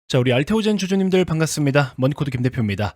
자, 우리 알테오젠 주주님들 반갑습니다. 머니코드 김 대표입니다.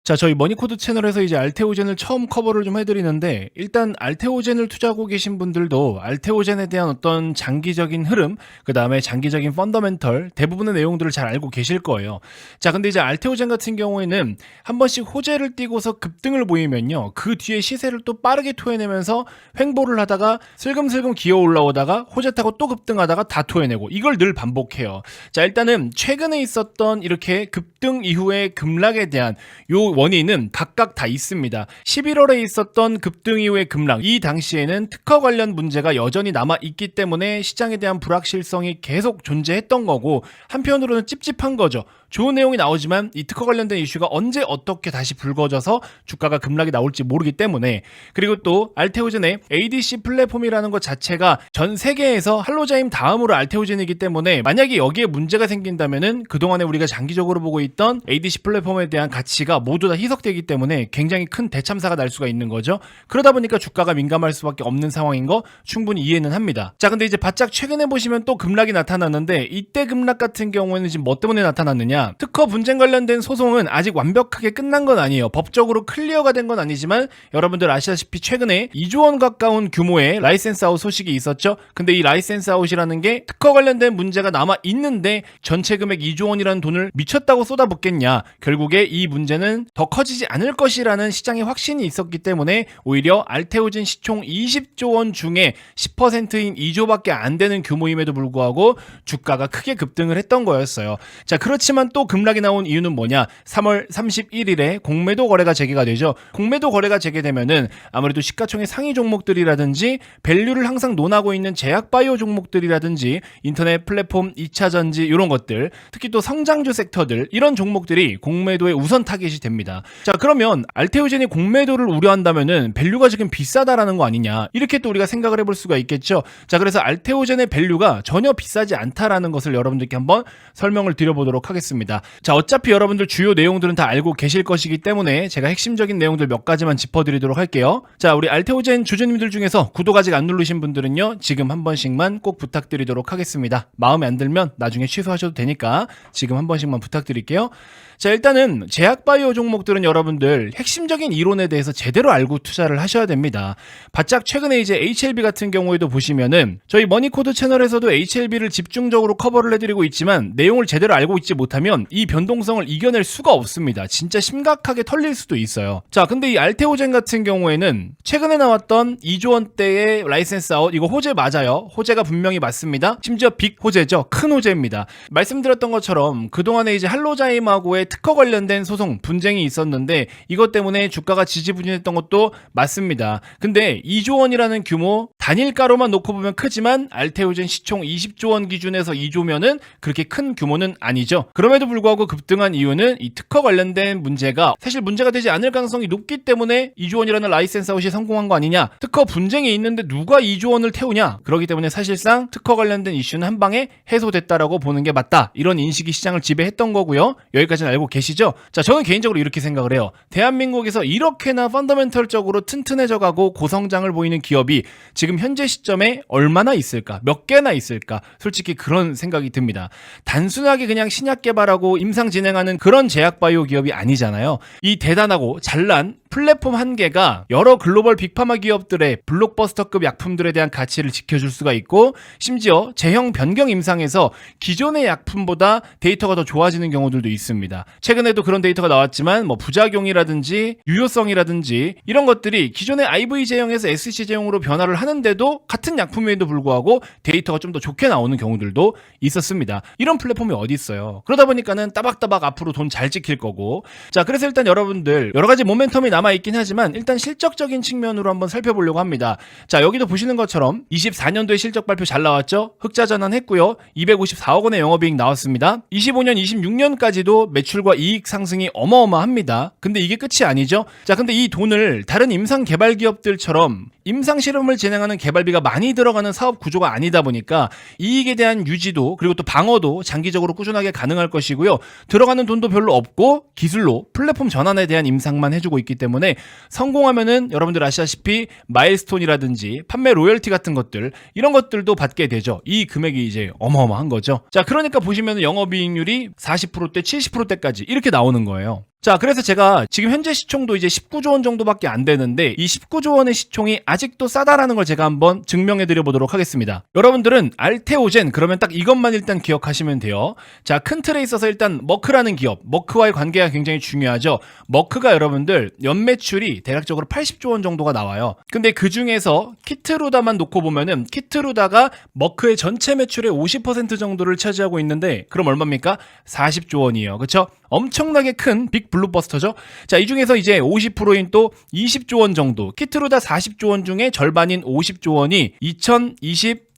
자, 저희 머니코드 채널에서 이제 알테오젠을 처음 커버를 좀 해드리는데, 일단 알테오젠을 투자하고 계신 분들도 알테오젠에 대한 어떤 장기적인 흐름, 그 다음에 장기적인 펀더멘털, 대부분의 내용들을 잘 알고 계실 거예요. 자, 근데 이제 알테오젠 같은 경우에는 한 번씩 호재를 띄고서 급등을 보이면요, 그 뒤에 시세를 또 빠르게 토해내면서 횡보를 하다가 슬금슬금 기어 올라오다가 호재 타고 또 급등하다가 다 토해내고, 이걸 늘 반복해요. 자, 일단은 최근에 있었던 이렇게 급등 이후의 급락에 대한 요 원인은 각각 다 있습니다. 11월에 있었던 급등 이후의 급락, 이 당시에는 특허 관련 문제가 여전히 남아 있기 때문에 시장에 대한 불확실성이 계속 존재했던 거고, 한편으로는 찝찝한 거죠. 좋은 내용이 나오지만 이 특허 관련된 이슈가 언제 어떻게 다시 불거져서 주가가 급락이 나올지 모르기 때문에, 그리고 또 알테오젠의 ADC 플랫폼이라는 것 자체가 전 세계에서 할로자임 다음으로 알테오젠이기 때문에, 만약에 여기에 문제가 생긴다면은 그동안에 우리가 장기적으로 보고 있던 ADC 플랫폼에 대한 가치가 모두 다 희석되기 때문에 굉장히 큰 대참사가 날 수가 있는 거죠. 그러다 보니까 주가가 민감할 수밖에 없는 상황인 거 충분히 이해는 합니다. 자, 근데 이제 바짝 최근에 보시면 또 급락이 나타났는데, 이때 급락 같은 경우에는 지금 뭐 때문에 나타났느냐, 특허 분쟁 관련된 소송은 아직 완벽하게 끝난 건 아니에요. 법적으로 클리어가 된 건 아니지만 여러분들 아시다시피 최근에 2조 원 가까운 규모의 라이센스 아웃 소식이 있었죠. 근데 이 라이센스 아웃이라는 게 특허 관련된 문제가 남아 있는데 전체 금액 2조 원이라는 돈을 미쳤다고 쏟아붓겠냐, 결국에 이 문제는 더 커지지 않을 것이라는 시장의 확신이 있었기 때문에 오히려 알테오젠 시총 20조 원 중에 10%인 2조밖에 안 되는 규모임에도 불구하고 주가가 크게 급등을 했던 거였어요. 자, 그렇지만 또 급락이 나온 이유는 뭐냐, 3월 31일에 공매도 거래가 재개가 되죠. 공매도 거래가 재개되면은 아무래도 시가총액 상위 종목들이라든지 밸류를 항상 논하고 있는 제약바이오 종목들이라든지 인터넷 플랫폼 2차전지 이런 것들, 특히 또 성장주 섹터들, 이런 종목들이 공매도의 우선 타겟이 됩니다. 자, 그러면 알테오젠이 공매도를 우려한다면은 밸류가 지금 비싸다라는 거 아니냐, 이렇게 또 우리가 생각을 해볼 수가 있겠죠. 자, 그래서 알테오젠의 밸류가 전혀 비싸지 않다라는 것을 여러분들께 한번 설명을 드려보도록 하겠습니다. 자, 어차피 여러분들 주요 내용들은 다 알고 계실 것이기 때문에 제가 핵심적인 내용들 몇 가지만 짚어드리도록 할게요. 자, 우리 알테오젠 주주님들 중에서 구독 아직 안 누르신 분들은요, 지금 한 번씩만 꼭 부탁드리도록 하겠습니다. 마음에 안 들면 나중에 취소하셔도 되니까 지금 한 번씩만 부탁드릴게요. 자, 일단은 제약바이오 종목들은 여러분들 핵심적인 이론에 대해서 제대로 알고 투자를 하셔야 됩니다. 바짝 최근에 이제 HLB 같은 경우에도 보시면은 저희 머니코드 채널에서도 HLB를 집중적으로 커버를 해드리고 있지만, 내용을 제대로 알고 있지 못하면 이 변동성을 이겨낼 수가 없습니다. 진짜 심각하게 털릴 수도 있어요. 자, 근데 이 알테오젠 같은 경우에는 최근에 나왔던 2조 원대의 라이센스 아웃, 이거 호재 맞아요. 호재가 분명히 맞습니다. 심지어 빅 호재죠. 큰 호재입니다. 말씀드렸던 것처럼 그동안에 이제 할로자임하고의 특허 관련된 소송 분쟁이 있었는데, 이것 때문에 주가가 지지부진했던 것도 맞습니다. 근데 2조 원이라는 규모, 단일가로만 놓고 보면 크지만 알테오젠 시총 20조 원 기준에서 2조면은 그렇게 큰 규모는 아니죠. 그럼에도 불구하고 급등한 이유는 이 특허 관련된 문제가 사실 문제가 되지 않을 가능성이 높기 때문에 2조 원이라는 라이센스 아웃이 성공한 거 아니냐, 특허 분쟁이 있는데 누가 2조 원을 태우냐, 그렇기 때문에 사실상 특허 관련된 이슈는 한 방에 해소됐다라고 보는 게 맞다, 이런 인식이 시장을 지배했던 거고요. 여기까지는 알고 계시죠? 자, 저는 개인적으로 이렇게 생각을 해요. 대한민국에서 이렇게나 펀더멘털적으로 튼튼해져 가고 고성장을 보이는 기업이 지금 현재 시점에 얼마나 있을까, 몇 개나 있을까, 솔직히 그런 생각이 듭니다. 단순하게 그냥 신약 개발하고 임상 진행하는 그런 제약바이오 기업이 아니잖아요. 이 대단하고 잘난 플랫폼 한 개가 여러 글로벌 빅파마 기업들의 블록버스터급 약품들에 대한 가치를 지켜줄 수가 있고, 심지어 제형 변경 임상에서 기존의 약품보다 데이터가 더 좋아지는 경우들도 있습니다. 최근에도 그런 데이터가 나왔지만 뭐 부작용이라든지 유효성이라든지 이런 것들이 기존의 IV 제형에서 SC 제형으로 변화를 하는데도 같은 약품에도 불구하고 데이터가 좀 더 좋게 나오는 경우들도 있었습니다. 이런 플랫폼이 어디 있어요. 그러다 보니까는 따박따박 앞으로 돈 잘 찍힐 거고. 자, 그래서 일단 여러분들 여러 가지 모멘텀이 남아있긴 하지만 일단 실적적인 측면으로 한번 살펴보려고 합니다. 자, 여기도 보시는 것처럼 24년도에 실적 발표 잘 나왔죠. 흑자 전환했고요. 254억 원의 영업이익 나왔습니다. 25년, 26년까지도 매출과 이익 상승이 어마어마합니다. 근데 이게 끝이 아니죠. 자, 근데 이 돈을 다른 임상 개발 기업들처럼 임상 실험을 진행하는 개발비가 많이 들어가는 사업 구조가 아니다 보니까 이익에 대한 유지도 그리고 또 방어도 장기적으로 꾸준하게 가능할 것이고요. 들어가는 돈도 별로 없고 기술로 플랫폼 전환에 대한 임상만 해주고 있기 때문에 성공하면은 여러분들 아시다시피 마일스톤이라든지 판매 로열티 같은 것들 이런 것들도 받게 되죠. 이 금액이 이제 어마어마한 거죠. 자, 그러니까 보시면 영업이익률이 40%대 70%대까지 이렇게 나오는 거예요. 자, 그래서 제가 지금 현재 시총도 이제 19조 원 정도밖에 안 되는데 이 19조 원의 시총이 아직도 싸다라는 걸 제가 한번 증명해 드려 보도록 하겠습니다. 여러분들은 알테오젠 그러면 딱 이것만 일단 기억하시면 돼요. 자, 큰 틀에 있어서 일단 머크라는 기업, 머크와의 관계가 굉장히 중요하죠. 머크가 여러분들 연매출이 대략적으로 80조 원 정도가 나와요. 근데 그 중에서 키트루다만 놓고 보면은 키트루다가 머크의 전체 매출의 50% 정도를 차지하고 있는데 그럼 얼마입니까? 40조 원이에요. 그쵸? 엄청나게 큰 빅 블록버스터죠. 자, 이 중에서 이제 50%인 또 20조 원 정도, 키트루다 40조 원 중에 절반인 50조 원이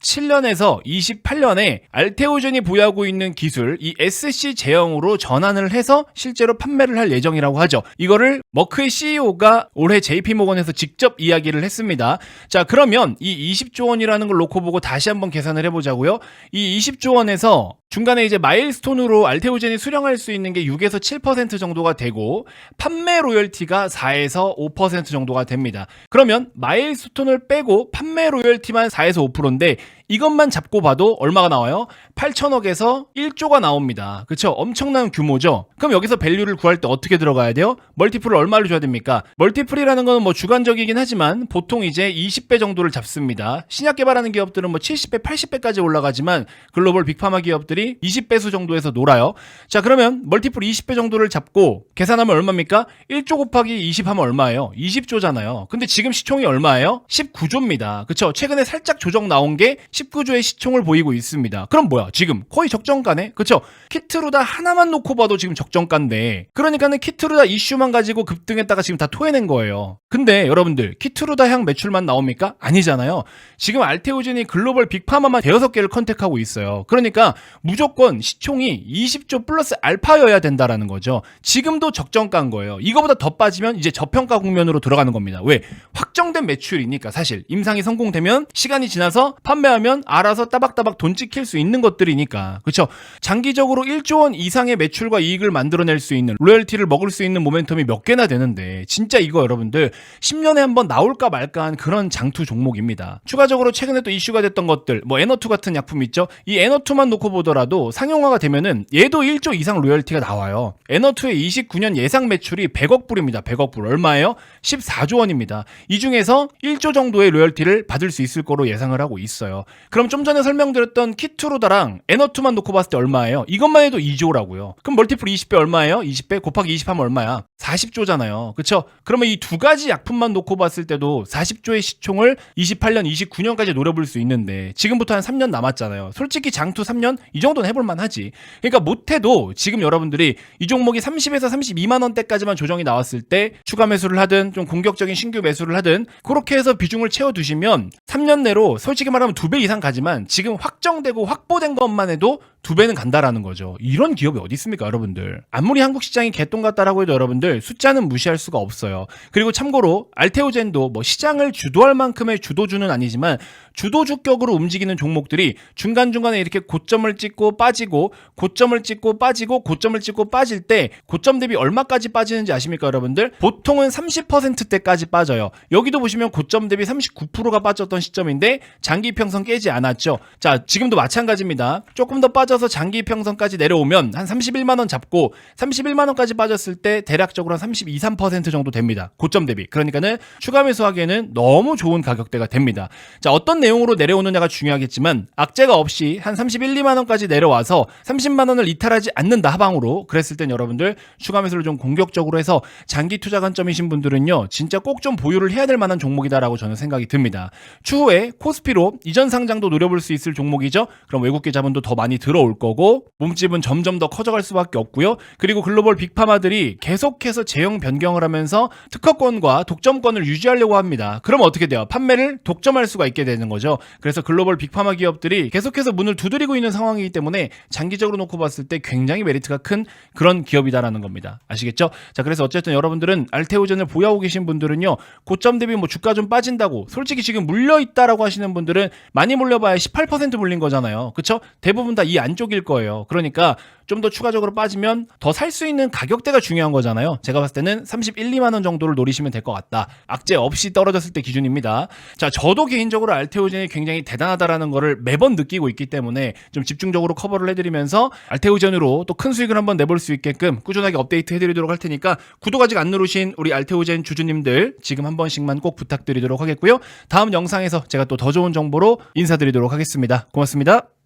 2027년에서 28년에 알테오젠이 보유하고 있는 기술 이 SC 제형으로 전환을 해서 실제로 판매를 할 예정이라고 하죠. 이거를 머크의 CEO가 올해 JP모건에서 직접 이야기를 했습니다. 자, 그러면 이 20조 원이라는 걸 놓고 보고 다시 한번 계산을 해보자고요. 이 20조 원에서 중간에 이제 마일스톤으로 알테오젠이 수령할 수 있는 게 6에서 7% 정도가 되고 판매 로열티가 4에서 5% 정도가 됩니다. 그러면 마일스톤을 빼고 판매 로열티만 4에서 5%인데 이것만 잡고 봐도 얼마가 나와요? 8천억에서 1조가 나옵니다. 그쵸? 엄청난 규모죠? 그럼 여기서 밸류를 구할 때 어떻게 들어가야 돼요? 멀티플을 얼마를 줘야 됩니까? 멀티플이라는 건 뭐 주관적이긴 하지만 보통 이제 20배 정도를 잡습니다. 신약 개발하는 기업들은 뭐 70배, 80배까지 올라가지만 글로벌 빅파마 기업들이 20배수 정도에서 놀아요. 자, 그러면 멀티플 20배 정도를 잡고 계산하면 얼마입니까? 1조 곱하기 20 하면 얼마예요? 20조잖아요. 근데 지금 시총이 얼마예요? 19조입니다. 그쵸? 최근에 살짝 조정 나온 게 19조의 시총을 보이고 있습니다. 그럼 뭐야? 지금 거의 적정가네? 그쵸? 키트루다 하나만 놓고 봐도 지금 적정가인데 그러니까는 키트루다 이슈만 가지고 급등했다가 지금 다 토해낸 거예요. 근데 여러분들 키트루다 향 매출만 나옵니까? 아니잖아요. 지금 알테오젠이 글로벌 빅파마만 대여섯 개를 컨택하고 있어요. 그러니까 무조건 시총이 20조 플러스 알파여야 된다라는 거죠. 지금도 적정가인 거예요. 이거보다 더 빠지면 이제 저평가 국면으로 들어가는 겁니다. 왜? 확정된 매출이니까 사실 임상이 성공되면 시간이 지나서 판매하면 알아서 따박따박 돈 찍힐 수 있는 것들이니까. 그렇죠? 장기적으로 1조 원 이상의 매출과 이익을 만들어낼 수 있는 로열티를 먹을 수 있는 모멘텀이 몇 개나 되는데 진짜 이거 여러분들 10년에 한번 나올까 말까한 그런 장투 종목입니다. 추가적으로 최근에 또 이슈가 됐던 것들 뭐 에너투 같은 약품 있죠? 이 에너투만 놓고 보더라도 상용화가 되면은 얘도 1조 이상 로열티가 나와요. 에너투의 29년 예상 매출이 100억 불입니다. 100억 불 얼마예요? 14조 원입니다. 이 중에서 1조 정도의 로열티를 받을 수 있을 거로 예상을 하고 있어요. 그럼 좀 전에 설명드렸던 키트루다랑 에너투만 놓고 봤을 때 얼마예요? 이것만 해도 2조라고요. 그럼 멀티플 20배 얼마예요? 20배 곱하기 20 하면 얼마야? 40조잖아요. 그쵸? 그러면 이 두 가지 약품만 놓고 봤을 때도 40조의 시총을 28년, 29년까지 노려볼 수 있는데 지금부터 한 3년 남았잖아요. 솔직히 장투 3년? 이 정도는 해볼만 하지. 그러니까 못해도 지금 여러분들이 이 종목이 30에서 32만 원대까지만 조정이 나왔을 때 추가 매수를 하든 좀 공격적인 신규 매수를 하든 그렇게 해서 비중을 채워두시면 3년 내로 솔직히 말하면 2배 이상 가지만 지금 확정되고 확보된 것만 해도 2배는 간다라는 거죠. 이런 기업이 어디 있습니까, 여러분들? 아무리 한국 시장이 개똥 같다라고 해도 여러분들 숫자는 무시할 수가 없어요. 그리고 참고로 알테오젠도 뭐 시장을 주도할 만큼의 주도주는 아니지만 주도주격으로 움직이는 종목들이 중간중간에 이렇게 고점을 찍고 빠지고 고점을 찍고 빠지고 고점을 찍고 빠질 때 고점 대비 얼마까지 빠지는지 아십니까, 여러분들? 보통은 30%대까지 빠져요. 여기도 보시면 고점 대비 39%가 빠졌던 시점인데 장기 평선 깨지 않았죠. 자, 지금도 마찬가지입니다. 조금 더 빠져서 장기 평선까지 내려오면 한 31만 원 잡고 31만 원까지 빠졌을 때 대략적으로 한 32, 3% 정도 됩니다. 고점 대비. 그러니까는 추가 매수하기에는 너무 좋은 가격대가 됩니다. 자, 어떤 내용으로 내려오느냐가 중요하겠지만 악재가 없이 한 31, 2만 원까지 내려와서 30만 원을 이탈하지 않는다 하방으로 그랬을 땐 여러분들 추가 매수를 좀 공격적으로 해서 장기 투자 관점이신 분들은요 진짜 꼭 좀 보유를 해야 될 만한 종목이다라고 저는 생각이 듭니다. 추후에 코스피로 이전 상장도 노려볼 수 있을 종목이죠. 그럼 외국계 자본도 더 많이 들어 들어올 거고 몸집은 점점 더 커져갈 수밖에 없고요. 그리고 글로벌 빅파마들이 계속해서 제형 변경을 하면서 특허권과 독점권을 유지하려고 합니다. 그럼 어떻게 돼요? 판매를 독점할 수가 있게 되는 거죠. 그래서 글로벌 빅파마 기업들이 계속해서 문을 두드리고 있는 상황이기 때문에 장기적으로 놓고 봤을 때 굉장히 메리트가 큰 그런 기업이다라는 겁니다. 아시겠죠? 자, 그래서 어쨌든 여러분들은 알테오젠을 보유하고 계신 분들은요, 고점 대비 뭐 주가 좀 빠진다고 솔직히 지금 물려있다라고 하시는 분들은 많이 물려봐야 18% 물린 거잖아요. 그쵸? 대부분 다 이 안쪽일 거예요. 그러니까 좀 더 추가적으로 빠지면 더 살 수 있는 가격대가 중요한 거잖아요. 제가 봤을 때는 31, 2만 원 정도를 노리시면 될 것 같다. 악재 없이 떨어졌을 때 기준입니다. 자, 저도 개인적으로 알테오젠이 굉장히 대단하다라는 거를 매번 느끼고 있기 때문에 좀 집중적으로 커버를 해드리면서 알테오젠으로 또 큰 수익을 한번 내볼 수 있게끔 꾸준하게 업데이트 해드리도록 할 테니까 구독 아직 안 누르신 우리 알테오젠 주주님들 지금 한 번씩만 꼭 부탁드리도록 하겠고요. 다음 영상에서 제가 또 더 좋은 정보로 인사드리도록 하겠습니다. 고맙습니다.